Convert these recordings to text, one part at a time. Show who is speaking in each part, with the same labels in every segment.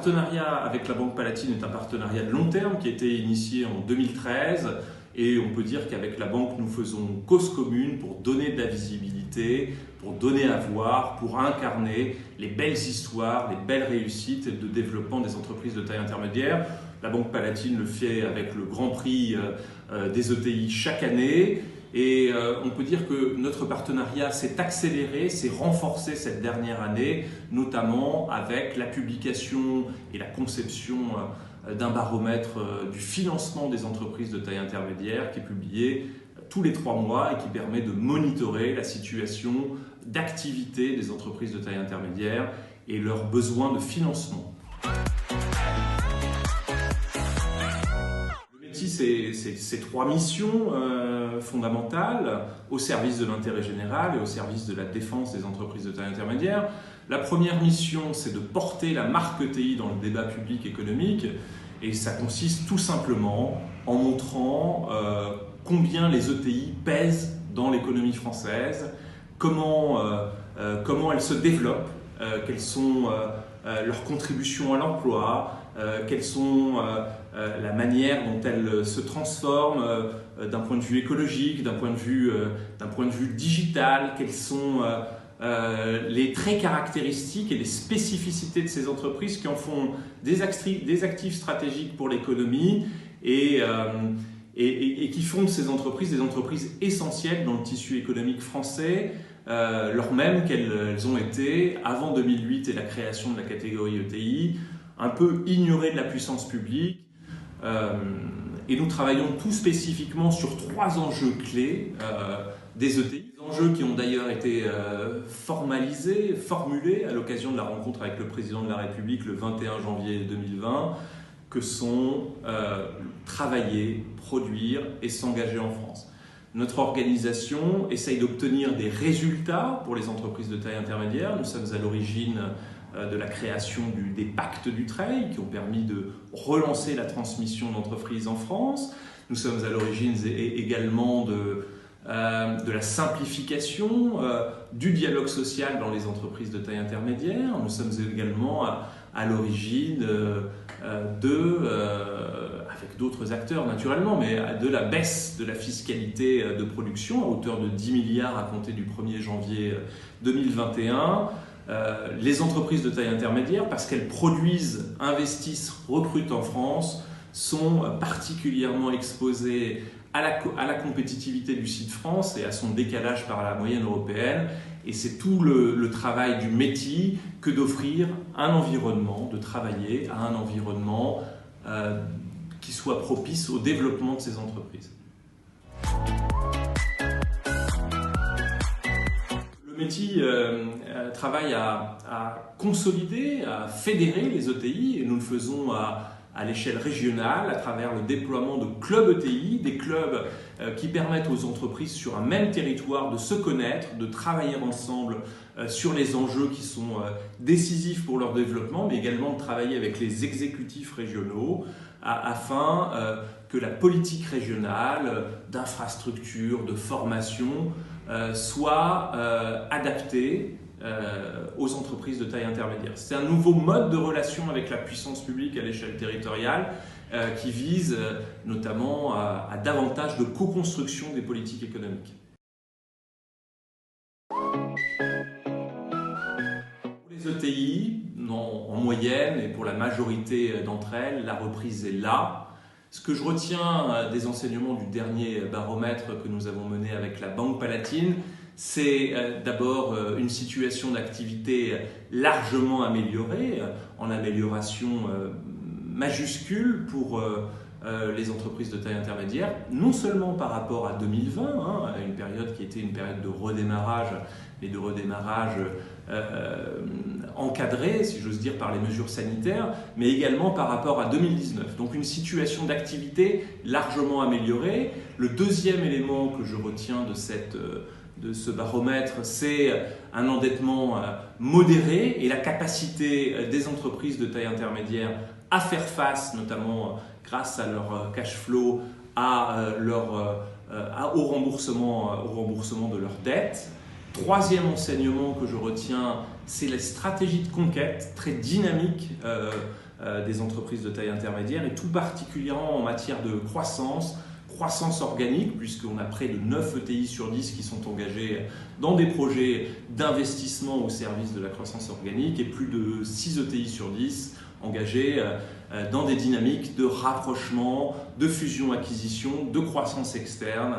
Speaker 1: Le partenariat avec la Banque Palatine est un partenariat de long terme qui a été initié en 2013 et on peut dire qu'avec la banque nous faisons cause commune pour donner de la visibilité, pour donner à voir, pour incarner les belles histoires, les belles réussites de développement des entreprises de taille intermédiaire. La Banque Palatine le fait avec le Grand Prix des ETI chaque année. Et on peut dire que notre partenariat s'est accéléré, s'est renforcé cette dernière année, notamment avec la publication et la conception d'un baromètre du financement des entreprises de taille intermédiaire qui est publié tous les 3 mois et qui permet de monitorer la situation d'activité des entreprises de taille intermédiaire et leurs besoins de financement. C'est 3 missions fondamentales au service de l'intérêt général et au service de la défense des entreprises de taille intermédiaire. La première mission, c'est de porter la marque ETI dans le débat public économique et ça consiste tout simplement en montrant combien les ETI pèsent dans l'économie française, comment elles se développent, quelles sont leurs contributions à l'emploi, quelles sont la manière dont elles se transforment d'un point de vue écologique, d'un point de vue digital, quels sont les traits caractéristiques et les spécificités de ces entreprises qui en font des actifs stratégiques pour l'économie et qui font de ces entreprises des entreprises essentielles dans le tissu économique français, lors même qu'elles ont été, avant 2008 et la création de la catégorie ETI, un peu ignorées de la puissance publique. Et nous travaillons tout spécifiquement sur 3 enjeux clés des ETI. Des enjeux qui ont d'ailleurs été formulés à l'occasion de la rencontre avec le président de la République le 21 janvier 2020, que sont travailler, produire et s'engager en France. Notre organisation essaye d'obtenir des résultats pour les entreprises de taille intermédiaire. Nous sommes à l'origine de la création des pactes du Trade qui ont permis de relancer la transmission d'entreprises en France. Nous sommes à l'origine également de la simplification du dialogue social dans les entreprises de taille intermédiaire. Nous sommes également à l'origine avec d'autres acteurs naturellement, mais de la baisse de la fiscalité de production à hauteur de 10 milliards à compter du 1er janvier 2021. Les entreprises de taille intermédiaire, parce qu'elles produisent, investissent, recrutent en France, sont particulièrement exposées à la compétitivité du site France et à son décalage par la moyenne européenne. Et c'est tout le travail du métier que d'offrir un environnement, de travailler à un environnement qui soit propice au développement de ces entreprises. Le métier travaille à consolider, à fédérer les ETI et nous le faisons à l'échelle régionale à travers le déploiement de clubs ETI, des clubs qui permettent aux entreprises sur un même territoire de se connaître, de travailler ensemble sur les enjeux qui sont décisifs pour leur développement, mais également de travailler avec les exécutifs régionaux afin que la politique régionale d'infrastructure, de formation soit adaptée aux entreprises de taille intermédiaire. C'est un nouveau mode de relation avec la puissance publique à l'échelle territoriale qui vise notamment à davantage de co-construction des politiques économiques. Pour les ETI, en moyenne et pour la majorité d'entre elles, la reprise est là. Ce que je retiens des enseignements du dernier baromètre que nous avons mené avec la Banque Palatine, c'est d'abord une situation d'activité largement améliorée, en amélioration majuscule pour les entreprises de taille intermédiaire, non seulement par rapport à 2020, une période qui était une période de redémarrage, mais de redémarrage encadré, si j'ose dire, par les mesures sanitaires, mais également par rapport à 2019. Donc une situation d'activité largement améliorée. Le deuxième élément que je retiens de ce baromètre, c'est un endettement modéré et la capacité des entreprises de taille intermédiaire à faire face, notamment grâce à leur cash flow, au remboursement de leurs dettes. Troisième enseignement que je retiens, c'est la stratégie de conquête très dynamique des entreprises de taille intermédiaire et tout particulièrement en matière de croissance organique, puisqu'on a près de 9 ETI sur 10 qui sont engagés dans des projets d'investissement au service de la croissance organique et plus de 6 ETI sur 10 engagés dans des dynamiques de rapprochement, de fusion-acquisition, de croissance externe.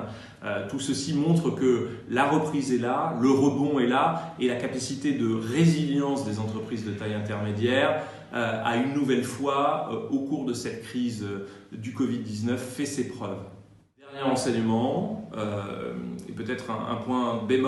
Speaker 1: Tout ceci montre que la reprise est là, le rebond est là et la capacité de résilience des entreprises de taille intermédiaire a une nouvelle fois, au cours de cette crise du Covid-19, fait ses preuves. Dernier enseignement, et peut-être un point bémol.